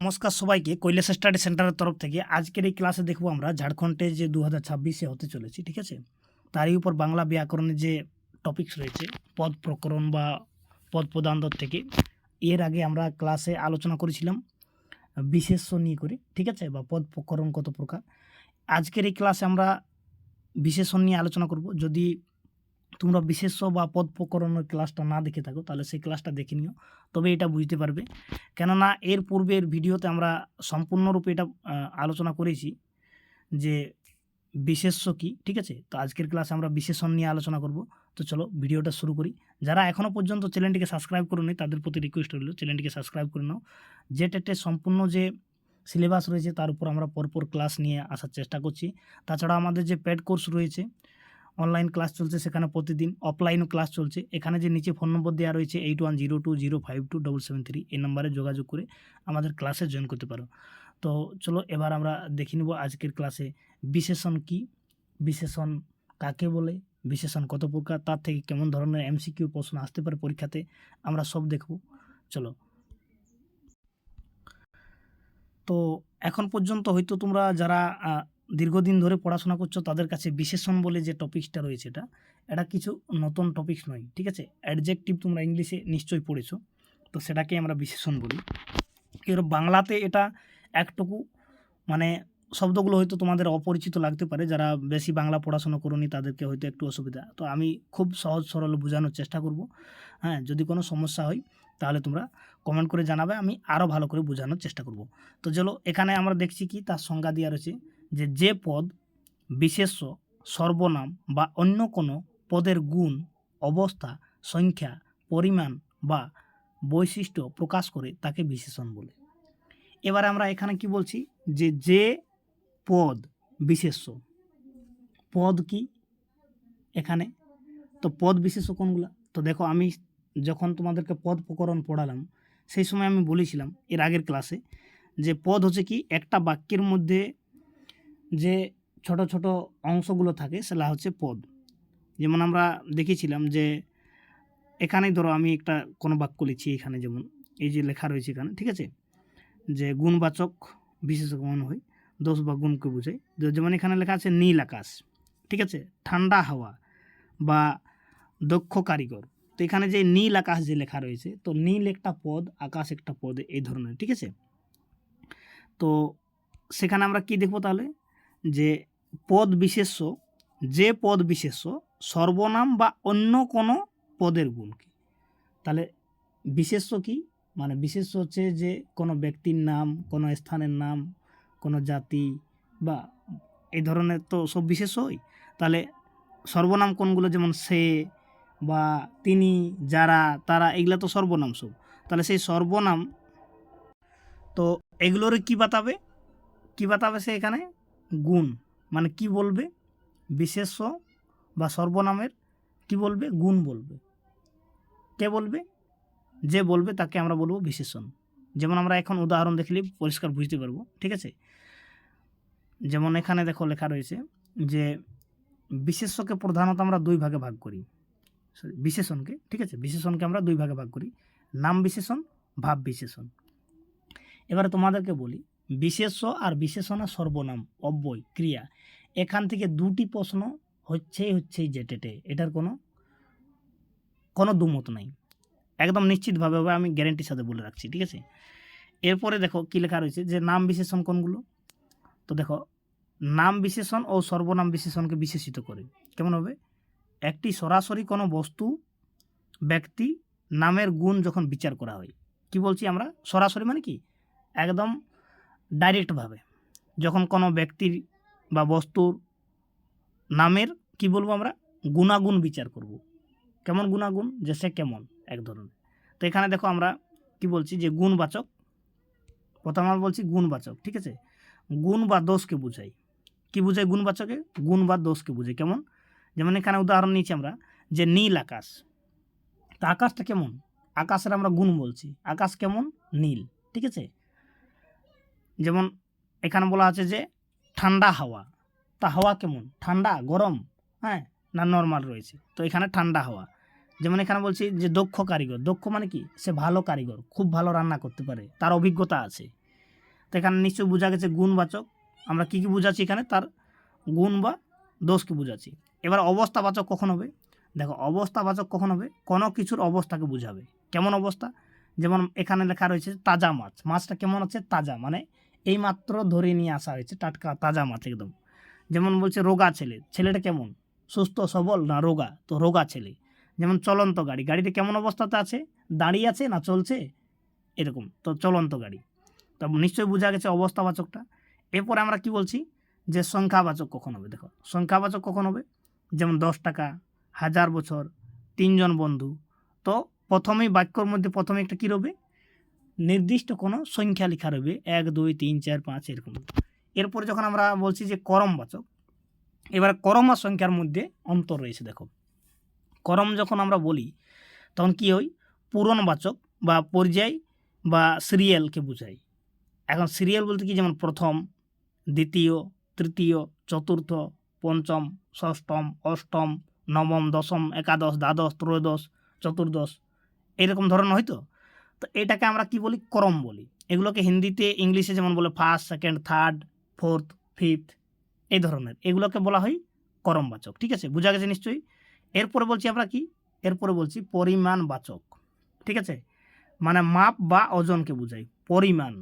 নমস্কার সবাইকে কৈলাস স্টাডি সেন্টারের তরফ থেকে আজকের এই ক্লাসে দেখব আমরা ঝাড়খণ্ডে যে 2026-এ হতে চলেছে, ঠিক আছে, তারই উপর বাংলা ব্যাকরণের যে টপিকস রয়েছে পদ প্রকরণ বা পদ পদান্তর থেকে। এর আগে আমরা ক্লাসে আলোচনা করেছিলাম বিশেষ্য নিয়ে করে, ঠিক আছে, বা পদ প্রকরণ কত প্রকার। আজকের এই ক্লাসে আমরা বিশেষণ নিয়ে আলোচনা করব। যদি তোমরা বিশেষ্য বা পদ প্রকরণের ক্লাসটা না দেখে থাকো তাহলে সেই ক্লাসটা দেখে নিও, তবে এটা বুঝতে পারবে। কেননা এর পূর্বের ভিডিওতে আমরা সম্পূর্ণরূপে এটা আলোচনা করেছি যে বিশেষ্য কী, ঠিক আছে। তো আজকের ক্লাসে আমরা বিশেষণ নিয়ে আলোচনা করব। তো চলো ভিডিওটা শুরু করি। যারা এখনও পর্যন্ত চ্যানেলটিকে সাবস্ক্রাইব করোনি তাদের প্রতি রিকোয়েস্ট রইল চ্যানেলটিকে সাবস্ক্রাইব করে নাও। যে টেটের সম্পূর্ণ যে সিলেবাস রয়েছে তার উপর আমরা পরপর ক্লাস নিয়ে আসার চেষ্টা করছি। তাছাড়া আমাদের যে পেড কোর্স রয়েছে, অনলাইন ক্লাস চলছে, সেখানে প্রতিদিন অফলাইনও ক্লাস চলছে। এখানে যে নিচে ফোন নম্বর দেওয়া রয়েছে 8102052773, এই নাম্বারে যোগাযোগ করে আমাদের ক্লাসে জয়েন করতে পারো। তো চলো এবার আমরা দেখে নেব আজকের ক্লাসে বিশেষণ কি, বিশেষণ কাকে বলে, বিশেষণ কত প্রকার, তার থেকে কেমন ধরনের এমসিকিউ প্রশ্ন আসতে পারে পরীক্ষাতে, আমরা সব দেখব। চলো, তো এখন পর্যন্ত হয়তো তোমরা যারা দীর্ঘদিন ধরে পড়াশোনা করছো তাদের কাছে বিশেষণ বলে যে টপিকসটা রয়েছে এটা কিছু নতুন টপিকস নয়, ঠিক আছে। অ্যাডজেক্টিভ তোমরা ইংলিশে নিশ্চয়ই পড়েছো, তো সেটাকে আমরা বিশেষণ বলি। এর বাংলাতে এটা একটুকু মানে শব্দগুলো হয়তো তোমাদের অপরিচিত লাগতে পারে, যারা বেশি বাংলা পড়াশোনা করোনি তাদেরকে হয়তো একটু অসুবিধা। তো আমি খুব সহজ সরল বোঝানোর চেষ্টা করব। হ্যাঁ, যদি কোনো সমস্যা হয় তাহলে তোমরা কমেন্ট করে জানাবে, আমি আরও ভালো করে বোঝানোর চেষ্টা করব। তো চলো, এখানে আমরা দেখছি কি তার সংজ্ঞা দেওয়া রয়েছে যে পদ বিশেষ্য, সর্বনাম বা অন্য কোনো পদের গুণ, অবস্থা, সংখ্যা, পরিমাণ বা বৈশিষ্ট্য প্রকাশ করে তাকে বিশেষণ বলে। এবার আমরা এখানে কি বলছি যে পদ বিশেষ্য, পদ কি এখানে, তো পদ বিশেষ্য কোনগুলা। তো দেখো, আমি যখন তোমাদেরকে পদ প্রকরণ পড়ালাম সেই সময় আমি বলেছিলাম এর আগের ক্লাসে যে পদ হচ্ছে কি একটা বাক্যের মধ্যে যে ছোট ছোট অংশগুলো থাকে সেটা হচ্ছে পদ। যেমন আমরা দেখেছিলাম যে এখানেই ধরো আমি একটা কোনো বাক্য লিখছি, এখানে যেমন এই যে লেখা রয়েছে এখানে, ঠিক আছে, যে গুণবাচক বিশেষক মনে হয় দোষ বা গুণকে বোঝায়। যেমন এখানে লেখা আছে নীল আকাশ, ঠিক আছে, ঠান্ডা হাওয়া বা দক্ষ কারিগর। তো এখানে যে নীল আকাশ যে লেখা রয়েছে, তো নীল একটা পদ, আকাশ একটা পদ, এই ধরনের, ঠিক আছে। তো সেখানে আমরা কি দেখব তাহলে, যে পদ বিশেষ্য, যে পদ বিশেষ্য সর্বনাম বা অন্য কোনো পদের গুণ কি। তাহলে বিশেষ্য কি, মানে বিশেষ্য হচ্ছে যে কোনো ব্যক্তির নাম, কোনো স্থানের নাম, কোনো জাতি বা এই ধরনের তো সব বিশেষ্যই। তাহলে সর্বনাম কোনগুলো, যেমন সে বা তিনি, যারা, তারা, এগুলো তো সর্বনাম সব। তাহলে সেই সর্বনাম, তো এগুলোর কি বাতাবে সে এখানে গুণ, মানে কি বলবে, বিশেষ্য বা সর্বনামের কি বলবে, গুণ বলবে। কে বলবে, যে বলবে তাকে আমরা বলবো বিশেষণ। যেমন আমরা এখন উদাহরণ দেখলে পরিষ্কার বুঝতে পারবো, ঠিক আছে। যেমন এখানে দেখো লেখা রয়েছে যে বিশেষ্যকে প্রধানত আমরা দুই ভাগে ভাগ করি, বিশেষণকে, ঠিক আছে, বিশেষণকে আমরা দুই ভাগে ভাগ করি, নাম বিশেষণ, ভাব বিশেষণ। এবারে তোমাদেরকে বলি বিশেষ্য আর বিশেষণের সর্বনাম, অব্যয়, ক্রিয়া, এখান থেকে দুটি প্রশ্ন হচ্ছেই যে টেটে, এটার কোনো দুমত নাই, একদম নিশ্চিতভাবে হবে, আমি গ্যারেন্টির সাথে বলে রাখছি, ঠিক আছে। এরপরে দেখো কি লেখা রয়েছে যে নাম বিশেষণ কোনগুলো। তো দেখো, নাম বিশেষণ ও সর্বনাম বিশেষণকে বিশেষিত করে কেমন হবে, একটি সরাসরি কোনো বস্তু, ব্যক্তি, নামের গুণ যখন বিচার করা হয়। কি বলছি আমরা, সরাসরি মানে কি একদম ডাইরেক্টভাবে যখন কোনো ব্যক্তির বা বস্তুর নামের কি বলবো আমরা, গুণাগুণ বিচার করব। কেমন গুণাগুণ, যে সে কেমন এক ধরনের। তো এখানে দেখো আমরা কি বলছি যে গুণবাচক, প্রথম আমরা বলছি গুণবাচক, ঠিক আছে, গুণ বা দোষকে বোঝাই। কি বোঝায় গুণবাচকে, গুণ বা দোষকে বোঝায়। কেমন, যেমন এখানে উদাহরণ নিয়েছি আমরা যে নীল আকাশ, তা আকাশটা কেমন, আকাশের আমরা গুণ বলছি, আকাশ কেমন, নীল, ঠিক আছে। যেমন এখানে বলা আছে যে ঠান্ডা হাওয়া, তা হাওয়া কেমন, ঠান্ডা, গরম, হ্যাঁ, না নর্মাল রয়েছে, তো এখানে ঠান্ডা হাওয়া। যেমন এখানে বলছি যে দক্ষ কারিগর, দক্ষ মানে কি সে ভালো কারিগর, খুব ভালো রান্না করতে পারে, তার অভিজ্ঞতা আছে, তো এখানে নিশ্চয়ই বোঝা গেছে গুণবাচক, আমরা কী কী বোঝাচ্ছি এখানে, তার গুণ বা দোষকে বোঝাচ্ছি। এবার অবস্থাবাচক কখন হবে? দেখো অবস্থাবাচক কখন হবে? কোনো কিছুর অবস্থাকে বোঝাবে। কেমন অবস্থা? যেমন এখানে লেখা রয়েছে তাজা মাছ, মাছটা কেমন আছে? তাজা, মানে এই মাত্র ধরে নিয়ে আসা হয়েছে, টাটকা তাজা মাছ একদম। যেমন বলছে রোগা ছেলে, ছেলেটা কেমন? সুস্থ সবল না রোগা? তো রোগা ছেলে। যেমন চলন্ত গাড়ি, গাড়িটা কেমন অবস্থাতে আছে? দাঁড়িয়ে আছে না চলছে? এরকম, তো চলন্ত গাড়ি। তো নিশ্চয়ই বোঝা গেছে অবস্থাবাচকটা। এরপরে আমরা কি বলছি যে সংখ্যাবাচক কখন হবে? দেখো সংখ্যাবাচক কখন হবে? যেমন 10 টাকা, 1000 বছর, 3 জন বন্ধু। তো প্রথমেই বাক্যর মধ্যে প্রথমে একটা কী রবে? নির্দিষ্ট কোনো সংখ্যা লেখা রবে, 1 2 3 4 5 এরকম। এরপরে যখন আমরা বলছি যে করমবাচক, এবার করম আর সংখ্যার মধ্যে অন্তর রয়েছে। দেখো করম যখন আমরা বলি তখন কী হয়? পূরণবাচক বা পর্যায় বা সিরিয়ালকে বোঝায়। এখন সিরিয়াল বলতে কি, যেমন প্রথম, দ্বিতীয়, তৃতীয়, চতুর্থ, পঞ্চম, ষষ্ঠম, অষ্টম, নবম, দশম, একাদশ, দ্বাদশ, ত্রয়োদশ, চতুর্দশ, এরকম ধরনের হয়তো। তো এটাকে আমরা কি বলি? ক্রম বলি। এগুলোকে হিন্দিতে ইংলিশে যেমন বলে first, second, third, fourth, fifth, এই ধরনের, এগুলোকে বলা হয় করমবাচক। ঠিক আছে, বোঝা গেছে নিশ্চয়ই। এরপরে বলছি আমরা কি? এরপরে বলছি পরিমাণবাচক। ঠিক আছে, মানে মাপ বা ওজনকে বোঝায়, পরিমাণ,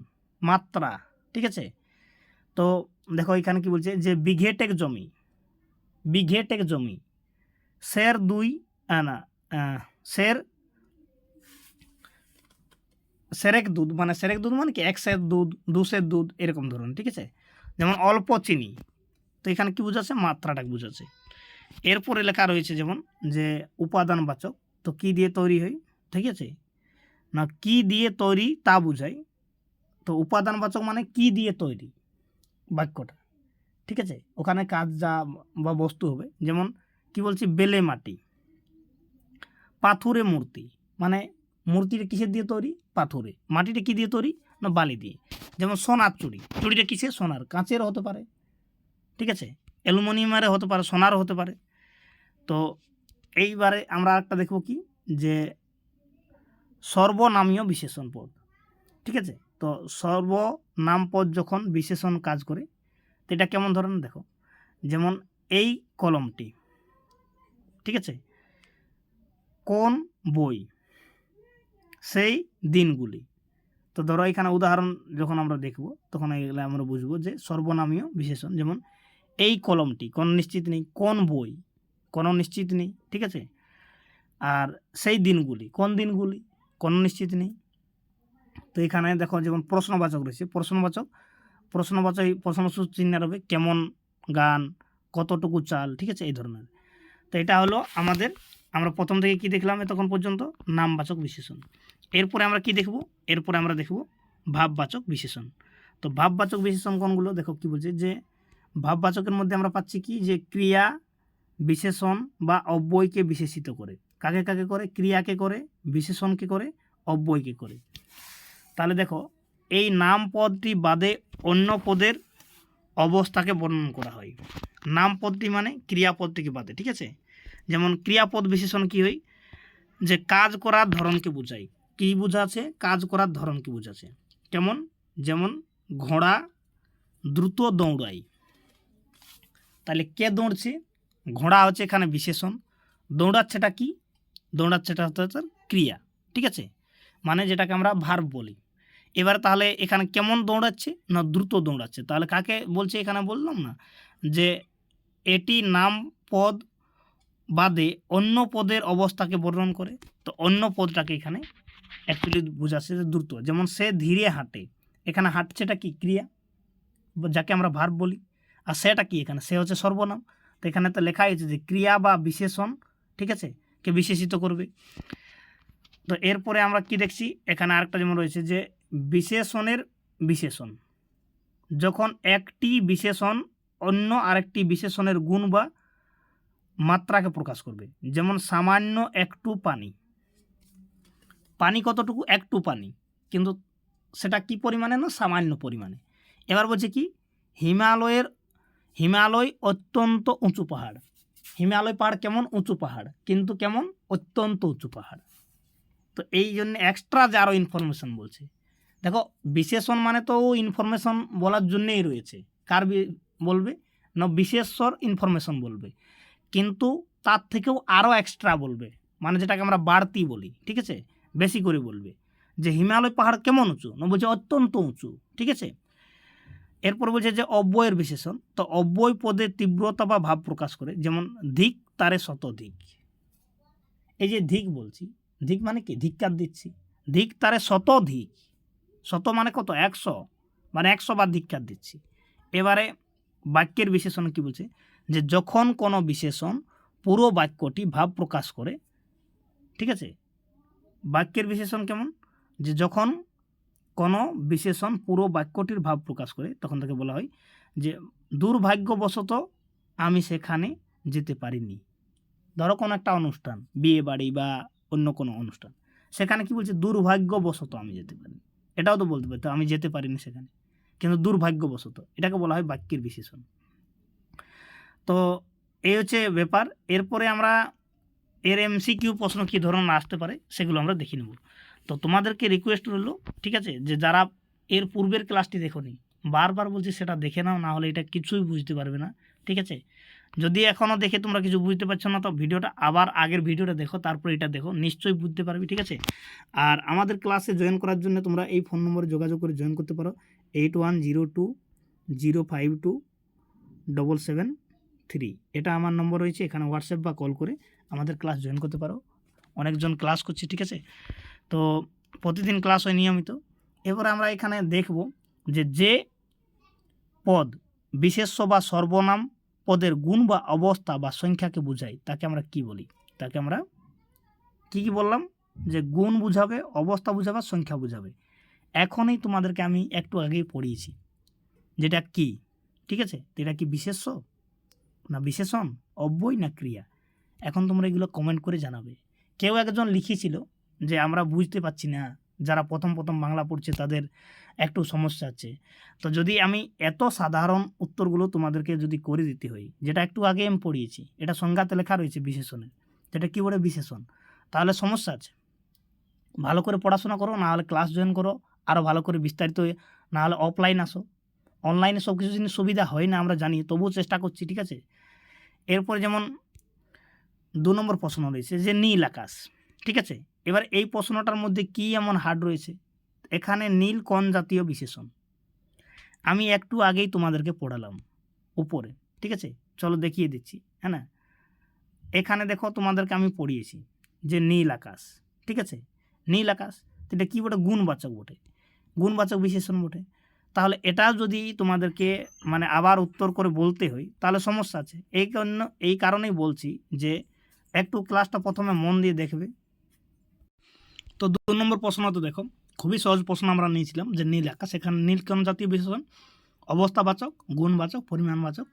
মাত্রা। ঠিক আছে, তো দেখো এখানে কি বলছে যে বিঘেটেক জমি, বিঘেটেক জমি, সের দুই না সের সেরেক দুধ, মানে সেরেক দুধ মানে কি? 1 সের দুধ, 2 সের দুধ, এরকম ধরুন। ঠিক আছে, যেমন অল্প চিনি, তো এখানে কি বোঝাচ্ছে? মাত্রাটাকে বোঝাচ্ছে। এরপরে লেখা রয়েছে যেমন যে উপাদানবাচক, তো কি দিয়ে তৈরি হয়? ঠিক আছে, না কি দিয়ে তৈরি তা বোঝায়। তো উপাদানবাচক মানে কি দিয়ে তৈরি বাক্যটা। ঠিক আছে, ওখানে কাজ যা বা বস্তু হবে। যেমন কি বলছি? বেলে মাটি, পাথুরে মূর্তি, মানে মূর্তিটা কিসের দিয়ে তৈরি? পাথুরে। মাটিটা কি দিয়ে তৈরি? না বালি দিয়ে। যেমন সোনার চুড়ি, চুড়িটা কিসের? সোনার, কাঁচের হতে পারে। ঠিক আছে, অ্যালুমিনিয়ামের হতে পারে, সোনারও হতে পারে। তো এইবারে আমরা একটা দেখব কি, যে সর্বনামীয় বিশেষণ পদ। ঠিক আছে, তো সর্বনাম পদ যখন বিশেষণ কাজ করে, তো এটা কেমন ধরনের? দেখো যেমন এই কলমটি, ঠিক আছে, কোন বই, সেই দিনগুলি। তো ধরো এখানে উদাহরণ যখন আমরা দেখব তখন এগুলো আমরা বুঝবো যে সর্বনামীয় বিশেষণ। যেমন এই কলমটি, কোনো নিশ্চিত নেই। কোন বই, কোনো নিশ্চিত নেই। ঠিক আছে, আর সেই দিনগুলি, কোন দিনগুলি, কোনো নিশ্চিত নেই। তো এখানে দেখো যেমন প্রশ্নবাচক রয়েছে, প্রশ্নবাচক, প্রশ্নবাচক প্রশ্নসূচক চিহ্ন হবে, কেমন গান, কতটুকু চাল। ঠিক আছে, এই ধরনের। তো এটা হলো আমাদের, আমরা প্রথম থেকে কি দেখলাম তখন পর্যন্ত? নামবাচক বিশেষণ। এরপরে আমরা কি দেখব? এরপরে আমরা দেখব ভাববাচক বিশেষণ। তো ভাববাচক বিশেষণ কোনগুলো? দেখো কি বলছে যে ভাববাচকের মধ্যে আমরা পাচ্ছি কি, যে ক্রিয়া, বিশেষণ বা অব্যয়কে বিশেষিত করে। কাকে কাকে করে? ক্রিয়াকে করে, বিশেষণকে করে, অব্যয়কে করে। তাহলে দেখো এই নাম পদটি বাদে অন্য পদের অবস্থাকে বর্ণন করা হয়। নাম পদটি মানে ক্রিয়াপদটিকে বাদে। ঠিক আছে, যেমন ক্রিয়াপদ বিশেষণ কি হয়? যে কাজ করার ধরনকে বোঝায়। কি বোঝাচ্ছে? কাজ করার ধরনকে বোঝাচ্ছে। কেমন? যেমন ঘোড়া দ্রুত দৌড়ায়। তাহলে কে দৌড়ছে? ঘোড়া হচ্ছে এখানে বিশেষণ। দৌড়াচ্ছেটা কি? দৌড়াচ্ছেটা হচ্ছে ক্রিয়া। ঠিক আছে, মানে যেটাকে আমরা ভার্ব বলি। এবার তাহলে এখানে কেমন দৌড়াচ্ছে? না দ্রুত দৌড়াচ্ছে। তাহলে কাকে বলছে? এখানে বললাম না যে এটি নাম পদ বাদে অন্য পদের অবস্থাকে বর্ণন করে। তো অন্য পদটাকে এখানে অ্যাকচুয়ালি বোঝাচ্ছে যে দ্রুত। যেমন সে ধীরে হাঁটে, এখানে হাঁটছেটা কি? ক্রিয়া, যাকে আমরা ভার্ব বলি। আর সেটা কি? এখানে সে হচ্ছে সর্বনাম। তো এখানে তো লেখা হয়েছে যে ক্রিয়া বা বিশেষণ, ঠিক আছে, কে বিশেষিত করবে। তো এরপরে আমরা কি দেখছি? এখানে আরেকটা যেমন রয়েছে যে বিশেষণের বিশেষণ, যখন একটি বিশেষণ অন্য আরেকটি বিশেষণের গুণ বা মাত্রাকে প্রকাশ করবে। যেমন সামান্য একটু পানি, পানি কতটুকু? একটু পানি, কিন্তু সেটা কি পরিমাণে? না সামান্য পরিমাণে। এবার বলছে কি, হিমালয় অত্যন্ত উঁচু পাহাড়। হিমালয় পাহাড় কেমন? উঁচু পাহাড়, কিন্তু কেমন? অত্যন্ত উঁচু পাহাড়। তো এই জন্য এক্সট্রা যে আরও ইনফরমেশন বলছে। দেখো বিশেষণ মানে তো ইনফরমেশন বলার জন্যই রয়েছে। কার বলবে না, বিশেষ্যর ইনফরমেশন বলবে, কিন্তু তার থেকেও আরও এক্সট্রা বলবে, মানে যেটাকে আমরা বাড়তি বলি, ঠিক আছে, বেশি করে বলবে যে হিমালয় পাহাড় কেমন উঁচু, না বলছে অত্যন্ত উঁচু, ঠিক আছে। এরপর বলছে যে অব্যয়ের বিশেষণ, তো অব্যয় পদে তীব্রতা বা ভাব প্রকাশ করে, যেমন ধিক তারে শতধিক। এই যে ধিক বলছি, ধিক মানে কি, ধিক্কার দিচ্ছি, ধিক তারে শতধিক, শত মানে কত, 100, মানে 100 বার ধিক্কার দিচ্ছি। এবারে বাক্যের বিশেষণ কি বলছে, যে যখন কোনো বিশেষণ পুরো বাক্যটি ভাব প্রকাশ করে, ঠিক আছে। বাক্যের বিশেষণ কেমন, যে যখন কোনো বিশেষণ পুরো বাক্যটির ভাব প্রকাশ করে, তখন তাকে বলা হয় যে দুর্ভাগ্যবশত আমি সেখানে যেতে পারিনি। ধরো কোনো একটা অনুষ্ঠান, বিয়ে বাড়ি বা অন্য কোনো অনুষ্ঠান, সেখানে কি বলছে, দুর্ভাগ্যবশত আমি যেতে পারিনি। এটাও তো বলতে পারতো আমি যেতে পারিনি সেখানে, কিন্তু দুর্ভাগ্যবশত, এটাকে বলা হয় বাক্যের বিশেষণ। তো এই হচ্ছে ব্যাপার। এরপরে আমরা এর এমসিকিউ প্রশ্ন কী ধরনের আসতে পারে সেগুলো আমরা দেখে নেব। তো তোমাদেরকে রিকোয়েস্ট রইল, ঠিক আছে, যে যারা এর পূর্বের ক্লাসটি দেখোনি, বারবার বলছি সেটা দেখে নাও, না হলে এটা কিছুই বুঝতে পারবে না, ঠিক আছে। যদি এখনও দেখে তোমরা কিছু বুঝতে পারছো না, তো ভিডিওটা আবার আগের ভিডিওটা দেখো, তারপর এটা দেখো, নিশ্চয়ই বুঝতে পারবে, ঠিক আছে। আর আমাদের ক্লাসে জয়েন করার জন্য তোমরা এই ফোন নম্বরে যোগাযোগ করে জয়েন করতে পারো, 8102052773। এটা আমার নম্বর রয়েছে, এখানে হোয়াটসঅ্যাপ বা কল করে আমাদের ক্লাস জয়েন করতে পারো। অনেকজন ক্লাস করছে, ঠিক আছে। তো প্রতিদিন ক্লাস হয় নিয়মিত। এবারে আমরা এখানে দেখব যে পদ বিশেষ্য বা সর্বনাম পদের গুণ বা অবস্থা বা সংখ্যাকে বোঝায়, তাকে আমরা কি বলি। তাকে আমরা কি বললাম, যে গুণ বুঝাবে, অবস্থা বুঝাবে, সংখ্যা বুঝাবে। এখনই তোমাদেরকে আমি একটু আগেই পড়িয়েছি যেটা কি, ঠিক আছে। এটা কি বিশেষ্য না বিশেষণ, অব্যয় না ক্রিয়া? এখন তোমরা এগুলো কমেন্ট করে জানাবে। কেউ একজন লিখেছিল যে আমরা বুঝতে পারছি না, যারা প্রথম বাংলা পড়ছে তাদের একটু সমস্যা আছে। তো যদি আমি এত সাধারণ উত্তরগুলো তোমাদেরকে যদি করে দিতে হয়, যেটা একটু আগে আমি পড়িয়েছি, এটা সংজ্ঞাতে লেখা রয়েছে বিশেষণের, যেটা কী বলে বিশেষণ, তাহলে সমস্যা আছে। ভালো করে পড়াশোনা করো, না হলে ক্লাস জয়েন করো, আরও ভালো করে বিস্তারিত, না হলে অফলাইন আসো। অনলাইনে সব কিছু জিনিস সুবিধা হয় না আমরা জানি, তবুও চেষ্টা করছি, ঠিক আছে। এরপরে যেমন 2 নম্বর প্রশ্ন রয়েছে যে নীল আকাশ, ঠিক আছে। এবার এই প্রশ্নটার মধ্যে কি এমন হার্ড রয়েছে, এখানে নীল কোন জাতীয় বিশেষণ, আমি একটু আগেই তোমাদেরকে পড়ালাম উপরে, ঠিক আছে। চলো দেখিয়ে দিচ্ছি, হ্যাঁ না, এখানে দেখো তোমাদেরকে আমি পড়িয়েছি যে নীল আকাশ, ঠিক আছে। নীল আকাশ, এটা কী বটে, গুণবাচক বটে, গুণবাচক বিশেষণ বটে। তাহলে এটা যদি তোমাদেরকে মানে আবার উত্তর করে বলতে হয়, তাহলে সমস্যা আছে। এই কারণেই বলছি যে একটু ক্লাসটা প্রথমে মন দিয়ে দেখবে। তো 2 নম্বর প্রশ্ন তো দেখো, খুবই সহজ প্রশ্ন আমরা নিয়েছিলাম যে নীল আকাশ, সেখানে নীল কোন জাতীয় বিশেষণ, অবস্থাবাচক, গুণবাচক, পরিমাণবাচক,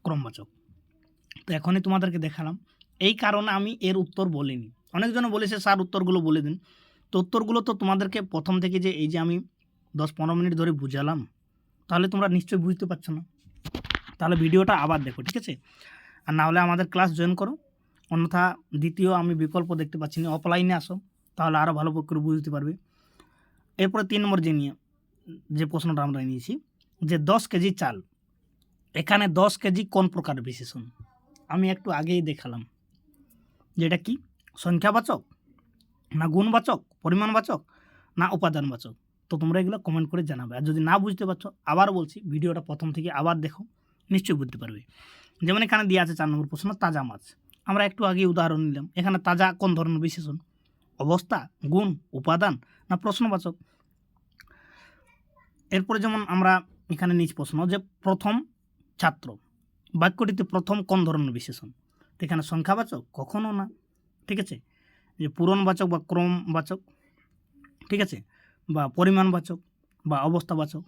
ক্রমবাচক। তো এখনই তোমাদেরকে দেখালাম, এই কারণে আমি এর উত্তর বলিনি। অনেকজনে বলেছে স্যার উত্তরগুলো বলে দিন, তো উত্তরগুলো তো তোমাদেরকে প্রথম থেকে যে এই যে আমি 10-15 মিনিট ধরে বুঝালাম, তাহলে তোমরা নিশ্চয়ই বুঝতে পারছো না। তাহলে ভিডিওটা আবার দেখো, ঠিক আছে। আর না হলে আমাদের ক্লাস জয়েন করো, অন্যথা দ্বিতীয় আমি বিকল্প দেখতে পাচ্ছি না, অফলাইনে আসো, তাহলে আরও ভালো করে বুঝতে পারবে। এরপরে 3 নম্বর যে প্রশ্নটা আমরা নিয়েছি যে 10 কেজি চাল, এখানে 10 কেজি কোন প্রকার বিশেষণ, আমি একটু আগেই দেখালাম যেটা কি, সংখ্যাবাচক না গুণবাচক, পরিমাণবাচক না উপাদানবাচক। তো তোমরা এগুলো কমেন্ট করে জানাবে। আর যদি না বুঝতে পারছো, আবার বলছি ভিডিওটা প্রথম থেকে আবার দেখো, নিশ্চয়ই বুঝতে পারবে। যেমন এখানে দেওয়া আছে 4 নম্বর প্রশ্ন, তাজা মাছ, আমরা একটু আগে উদাহরণ নিলাম, এখানে তাজা কোন ধরনের বিশেষণ, অবস্থা, গুণ, উপাদান না প্রশ্নবাচক। এরপরে যেমন আমরা এখানে নিজ প্রশ্ন যে প্রথম ছাত্র, বাক্যটিতে প্রথম কোন ধরনের বিশেষণ, তো এখানে সংখ্যাবাচক, কখনো না, ঠিক আছে। যে পূরণবাচক বা ক্রমবাচক, ঠিক আছে, বা পরিমাণবাচক বা অবস্থাবাচক।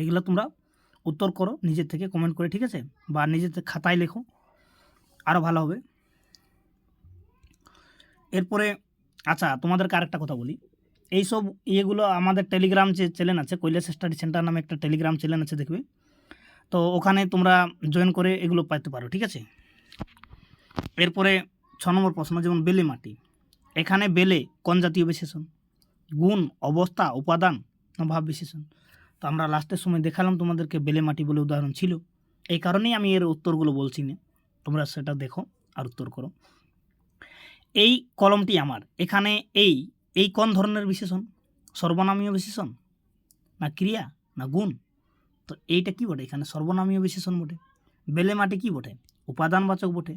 এগুলো তোমরা উত্তর করো নিজের থেকে কমেন্ট করে, ঠিক আছে, বা নিজের খাতায় লেখো, আরও ভালো হবে। এরপরে আচ্ছা তোমাদেরকে আরেকটা কথা বলি, এইসব ইয়েগুলো আমাদের টেলিগ্রাম যে চ্যানেল আছে, কৈলাস স্টাডি সেন্টার নামে একটা টেলিগ্রাম চ্যানেল আছে, দেখবে। তো ওখানে তোমরা জয়েন করে এগুলো পাইতে পারো, ঠিক আছে। এরপরে 6 নম্বর প্রশ্ন যেমন বেলে মাটি, এখানে বেলে কোন জাতীয় বিশেষণ, গুণ, অবস্থা, উপাদান না ভাব বিশেষণ। তো আমরা লাস্টের সময় দেখালাম তোমাদেরকে বেলে মাটি বলে উদাহরণ ছিল, এই কারণেই আমি এর উত্তরগুলো বলছি না, তোমরা সেটা দেখো আর উত্তর করো। এই কলমটি আমার, এখানে এই এই কোন ধরনের বিশেষণ? সর্বনামীয় বিশেষণ না ক্রিয়া না গুণ? তো এইটা কি বটে? এখানে সর্বনামীয় বিশেষণ বটে। বেলে মাটি কি বটে? উপাদানবাচক বটে।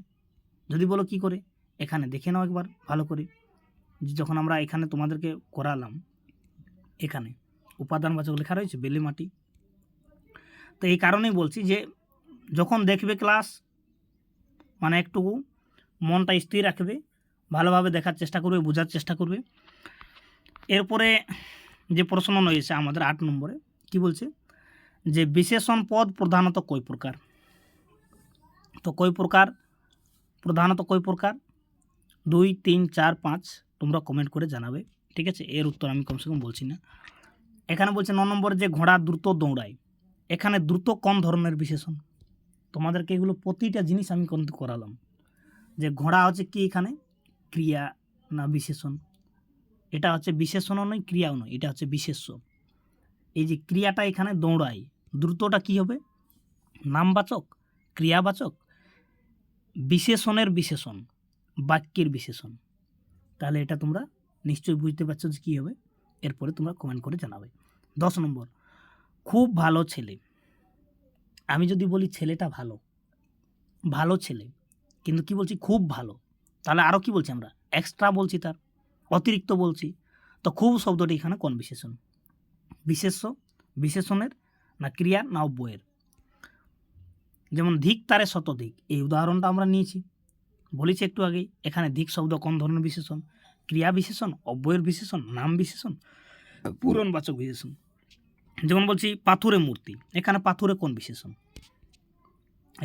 যদি বলো কি করে, এখানে দেখে নাও একবার ভালো করে, যখন আমরা এখানে তোমাদেরকে করালাম, এখানে উপাদানবাচক লেখা রয়েছে বেলে মাটি। তো এই কারণেই বলছি যে যখন দেখবে ক্লাস, মানে একটু মনটা স্থির রাখবে, ভালোভাবে দেখার চেষ্টা করবে, বোঝার চেষ্টা করবে। এরপরে যে প্রশ্ন রয়েছে আমাদের 8 নম্বরে, কি বলছে যে বিশেষণ পদ প্রধানত কয় প্রকার? তো কয় প্রকার, প্রধানত কয় প্রকার? 2, 3, 4, 5 তোমরা কমেন্ট করে জানাবে, ঠিক আছে? এর উত্তর আমি কমসে কম বলছি না। এখানে বলছে 9 নম্বর যে ঘোড়া দ্রুত দৌড়ায়, এখানে দ্রুত কোন ধরনের বিশেষণ? তোমাদেরকে এগুলো প্রতিটা জিনিস আমি কিন্তু করালাম যে ঘোড়া হচ্ছে কি এখানে ক্রিয়া না বিশেষণ? এটা হচ্ছে বিশেষণও নয়, ক্রিয়াও নয়, এটা হচ্ছে বিশেষ্য। এই যে ক্রিয়াটা এখানে দৌড়ায়, দ্রুতটা কি হবে? নামবাচক, ক্রিয়াবাচক, বিশেষণের বিশেষণ, বাক্যের বিশেষণ। তাহলে এটা তোমরা নিশ্চয়ই বুঝতে পারছো যে কী হবে। এরপরে তোমরা কমেন্ট করে জানাবে। 10 নম্বর খুব ভালো ছেলে। আমি যদি বলি ছেলেটা ভালো, ভালো ছেলে, কিন্তু কি বলছি? খুব ভালো। তাহলে আরও কি বলছি আমরা? এক্সট্রা বলছি, তার অতিরিক্ত বলছি। তো খুব শব্দটি এখানে কোন বিশেষণ? বিশেষ্য, বিশেষণের না ক্রিয়া না অব্যয়ের? যেমন ধিক তারে শতধিক, এই উদাহরণটা আমরা নিয়েছি, বলেছি একটু আগেই। এখানে ধিক শব্দ কোন ধরনের বিশেষণ? ক্রিয়া বিশেষণ, অব্যয়ের বিশেষণ, নাম বিশেষণ, পূরণবাচক বিশেষণ। যেমন বলছি পাথুরে মূর্তি, এখানে পাথুরে কোন বিশেষণ?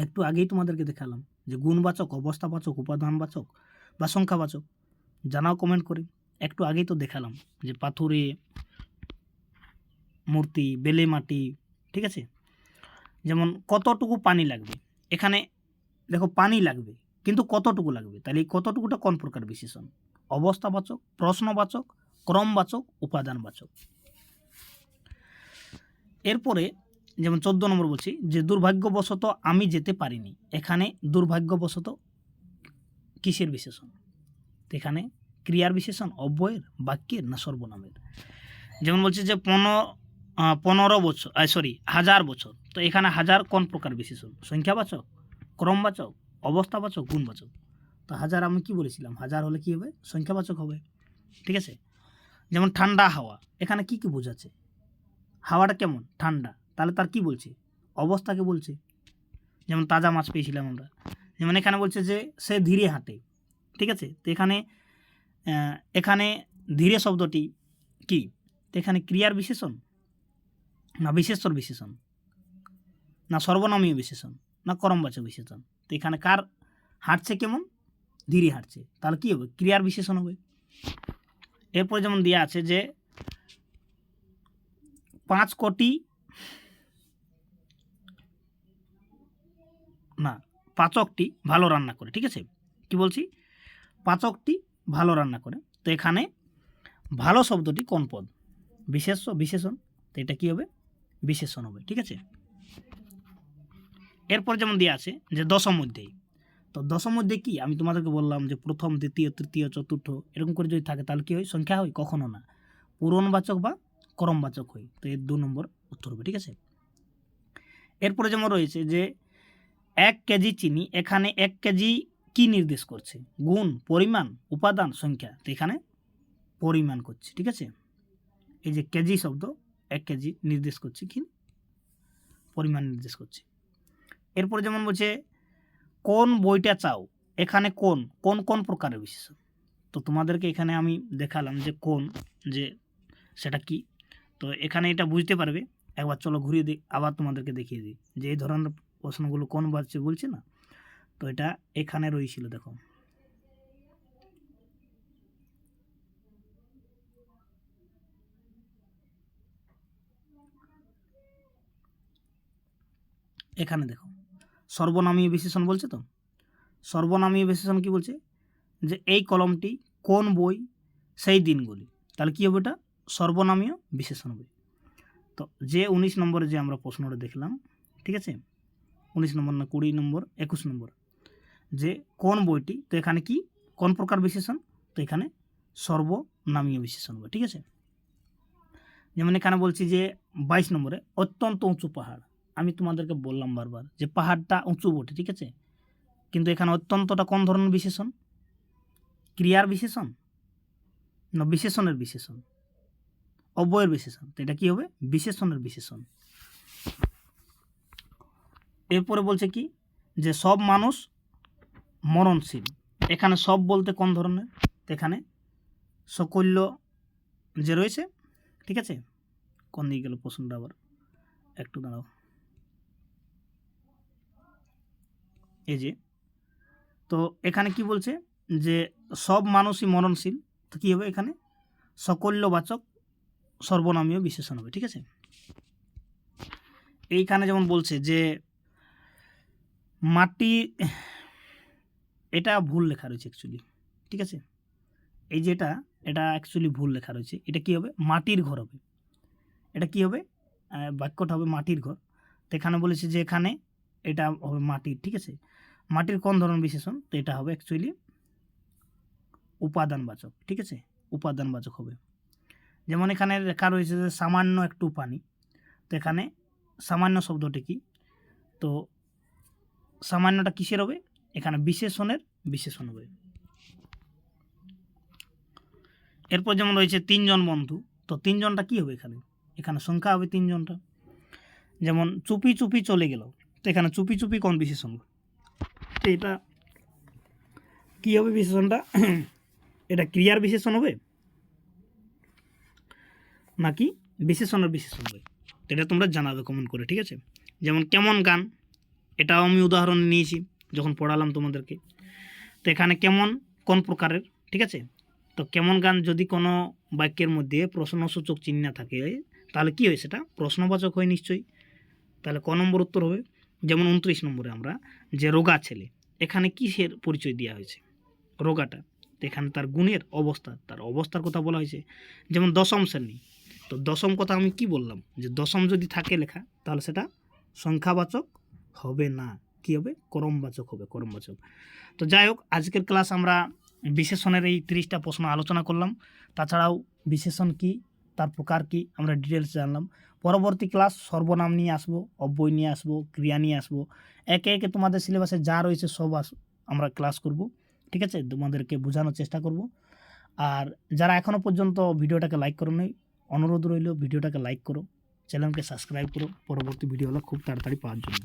একটু আগেই তোমাদেরকে দেখালাম যে গুণবাচক, অবস্থাবাচক, উপাদানবাচক বা সংখ্যাবাচক। জানাও কমেন্ট করে। একটু আগেই তো দেখালাম যে পাথুরে মূর্তি, বেলে মাটি, ঠিক আছে? যেমন কতটুকু পানি লাগবে, এখানে দেখো পানি লাগবে, কিন্তু কতটুকু লাগবে, তাহলে এই কতটুকুটা কোন প্রকার বিশেষণ? অবস্থাবাচক, প্রশ্নবাচক, ক্রমবাচক, উপাদানবাচক। এরপরে যেমন 14 নম্বর বলছি যে দুর্ভাগ্যবশত আমি যেতে পারিনি, এখানে দুর্ভাগ্যবশত কিসের বিশেষণ? তো এখানে ক্রিয়ার বিশেষণ, অব্যয়ের, বাক্যের না সর্বনামের? যেমন বলছে যে 15 বছর, 1000 বছর, তো এখানে 1000 কোন প্রকার বিশেষণ? সংখ্যাবাচক, ক্রমবাচক, অবস্থাবাচক, গুণবাচক। তো 1000 আমি কি বলেছিলাম? 1000 হলে কি হবে? সংখ্যাবাচক হবে, ঠিক আছে? যেমন ঠান্ডা হাওয়া, এখানে কি কি বোঝাচ্ছে? হাওয়াটা কেমন? ঠান্ডা, তাহলে তার কি বলছে? অবস্থাকে বলছে। যেমন তাজা মাছ পেয়েছিলাম আমরা। যেমন এখানে বলছে যে সে ধীরে হাঁটে, ঠিক আছে? তো এখানে এখানে ধীরে শব্দটি কি? তো এখানে ক্রিয়ার বিশেষণ না বিশেষ্যর বিশেষণ না সর্বনামীয় বিশেষণ না ক্রমবাচক বিশেষণ? তো এখানে কার হাঁটছে কেমন? ধীরে হাঁটছে, তাহলে কী হবে? ক্রিয়ার বিশেষণ হবে। এরপরে যেমন দেওয়া আছে যে 5 কোটি না পাচকটি ভালো রান্না করে, ঠিক আছে? কি বলছি? পাচকটি ভালো রান্না করে। তো এখানে ভালো শব্দটি কোন পদ? বিশেষ্য, বিশেষণ। তো এটা কী হবে? বিশেষণ হবে, ঠিক আছে? এরপর যেমন দেওয়া আছে যে দশম অধ্যায়। তো দশম অধ্যায় কি? আমি তোমাদেরকে বললাম যে প্রথম, দ্বিতীয়, তৃতীয়, চতুর্থ এরকম করে যদি থাকে তাহলে কী হয়? সংখ্যা হয়? কখনো না, পূরণবাচক বা ক্রমবাচক হয়। তো এর 2 নম্বর উত্তর হবে, ঠিক আছে? এরপরে যেমন রয়েছে যে 1 কেজি চিনি, এখানে 1 কেজি কি নির্দেশ করছে? গুণ, পরিমাণ, উপাদান, সংখ্যা? তো এখানে পরিমাণ করছে, ঠিক আছে? এই যে কেজি শব্দ 1 কেজি নির্দেশ করছে কি? পরিমাণ নির্দেশ করছে। এরপরে যেমন বলছে কোন বইটা চাও, এখানে কোন কোন কোন প্রকারের বিশেষণ? তো তোমাদেরকে এখানে আমি দেখালাম যে কোন, যে সেটা কি। তো এখানে এটা বুঝতে পারবে। একবার চলো ঘুরিয়ে দিই, আবার তোমাদেরকে দেখিয়ে দিই যে এই ধরনের প্রশ্নগুলো কোন বাচ্চা বলছে না। তো এটা এখানে রয়েছিল, দেখো এখানে দেখো সর্বনামীয় বিশেষণ বলছে। তো সর্বনামীয় বিশেষণ কি বলছে? যে এই কলমটি কোন বই, সেই দিনগুলি। তাহলে কী হবে? এটা সর্বনামীয় বিশেষণ হবে। তো যে 19 নম্বরে যে আমরা প্রশ্নটা দেখলাম, ঠিক আছে, 19 নম্বর না 20 নম্বর 21 নম্বর, যে কোন বইটি, তো এখানে কি কোন প্রকার বিশেষণ, তো এখানে সর্বনামীয় বিশেষণ হবে। ঠিক আছে, যেমন এখানে বলছি যে 22 নম্বরে অত্যন্ত উঁচু পাহাড়। আমি তোমাদেরকে বললাম বারবার যে পাহাড়টা উঁচু বটে, ঠিক আছে, কিন্তু এখানে অত্যন্তটা কোন ধরনের বিশেষণ, ক্রিয়ার বিশেষণ না বিশেষণের বিশেষণ, অব্যয়ের বিশেষণ, তো এটা কি হবে, বিশেষণের বিশেষণ। এরপরে বলছে কি যে সব মানুষ মরণশীল। এখানে সব বলতে কোন ধরনের, এখানে সকল্য যে রয়েছে, ঠিক আছে, কোন দিকে গেল প্রশ্নটা আবার, একটু দাঁড়াও, এই যে, তো এখানে কি বলছে যে সব মানুষই মরণশীল, তো কী হবে এখানে সকল্যবাচক সর্বনামীয় বিশেষণ হবে। ঠিক আছে, এইখানে যেমন বলছে যে মাটি, এটা ভুল লেখা রয়েছে অ্যাকচুয়ালি, ঠিক আছে, এই যে এটা অ্যাকচুয়ালি ভুল লেখা রয়েছে, এটা কি হবে মাটির ঘর হবে, এটা কি হবে বাক্যটা হবে মাটির ঘর। তো এখানে বলেছে যে এখানে এটা হবে মাটির, ঠিক আছে, মাটির কোন ধরনের বিশেষণ, তো এটা হবে অ্যাকচুয়ালি উপাদানবাচক। ঠিক আছে, উপাদানবাচক হবে। যেমন এখানে লেখা রয়েছে যে সামান্য একটু পানি, তো এখানে সামান্য শব্দটি কি, তো সামান্যটা কিসের হবে, এখানে বিশেষণের বিশেষণ হবে। এরপর যেমন রয়েছে 3 জন বন্ধু, তো 3 জনটা কী হবে, এখানে সংখ্যা হবে 3 জনটা। যেমন চুপি চুপি চলে গেল, তো এখানে চুপি চুপি কোন বিশেষণ, তো এটা কী হবে বিশেষণটা, এটা ক্রিয়ার বিশেষণ হবে নাকি বিশেষণের বিশেষণ হবে, এটা তোমরা জানাবে কমেন্ট করে। ঠিক আছে, যেমন কেমন গান, এটাও আমি উদাহরণ নিয়েছি যখন পড়ালাম তোমাদেরকে। তো এখানে কেমন কোন প্রকারের, ঠিক আছে, তো কেমন গান যদি কোনো বাক্যের মধ্যে প্রশ্নসূচক চিহ্ন থাকে তাহলে কী হয়, সেটা প্রশ্নবাচক হয় নিশ্চয়ই। তাহলে ক নম্বর উত্তর হবে। যেমন 29 নম্বরে আমরা যে রোগা ছেলে, এখানে কিসের পরিচয় দেওয়া হয়েছে, রোগাটা, তো এখানে তার গুণের অবস্থা, তার অবস্থার কথা বলা হয়েছে। যেমন দশম শ্রেণী, তো দশম কথা আমি কি বললাম যে দশম যদি থাকে লেখা তাহলে সেটা সংখ্যাবাচক হবে না, কি হবে, ক্রমবাচক হবে, ক্রমবাচক। তো যাই হোক, আজকের ক্লাস আমরা বিশেষণের এই 30টা প্রশ্ন আলোচনা করলাম। তাছাড়াও বিশেষণ কি, তার প্রকার কি, আমরা ডিটেলস জানলাম। পরবর্তী ক্লাস সর্বনাম নিয়ে আসবো, অব্যয় নিয়ে আসবো, ক্রিয়া নিয়ে আসবো, একে একে তোমাদের সিলেবাসে যা রয়েছে সব আমরা ক্লাস করব। ঠিক আছে, তোমাদেরকে বোঝানোর চেষ্টা করব। আর যারা এখনও পর্যন্ত ভিডিওটাকে লাইক করো নি, অনুরোধ রইল ভিডিওটাকে লাইক করো, চ্যানেলকে সাবস্ক্রাইব করো পরবর্তী ভিডিওগুলো খুব তাড়াতাড়ি পাওয়ার জন্য।